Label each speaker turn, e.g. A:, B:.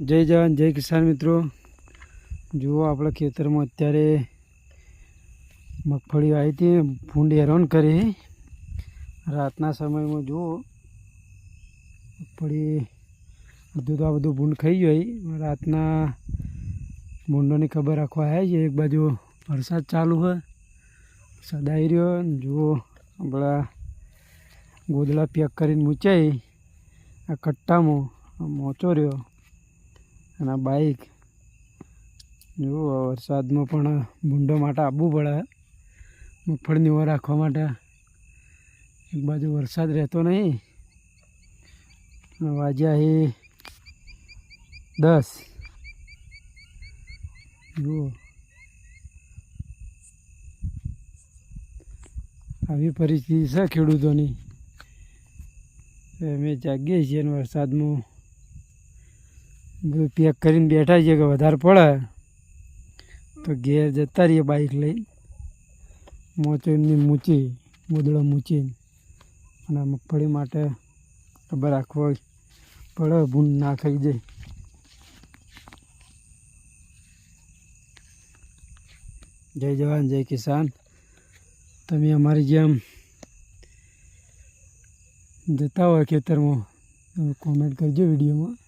A: જય જવાન જય કિસાન મિત્રો, જુઓ આપણા ખેતરમાં અત્યારે મગફળી આવી હતી. ભૂંડ હેરાન કરી રાતના સમયમાં. જુઓ મગફળી બધું તો આ બધું ભૂંડ ખાઈ ગઈ. રાતના ભૂંડોની ખબર રાખવા આવ્યા છે. એક બાજુ વરસાદ ચાલુ હોય, સદાઈ રહ્યો. જુઓ આપણા ગોદડા પેક કરીને મૂચાઈ આ કટ્ટામાં મોચો રહ્યો. અને આ બાઈક જુઓ વરસાદમાં પણ ભૂંડો માટે આવવું પડે મગફળીની ઓર રાખવા માટે. એક બાજુ વરસાદ રહેતો નહીં. વાગ્યા એ 10. જુઓ આવી પરિસ્થિતિ છે ખેડૂતોની. અમે જાગીએ છીએ અને વરસાદમાં બધું પેક કરીને બેઠા છીએ કે વધારે પડે તો ઘેર જતા રહીએ બાઈક લઈ. મોચો એમની મૂચી ગોદડો મૂચી અને મગફળી માટે ખબર રાખવો પડે, ભૂંડ ના ખાઈ જાય. જય જવાન જય કિસાન. તમે અમારી જેમ જતા હોય ખેતરમાં કોમેન્ટ કરજો વિડીયોમાં.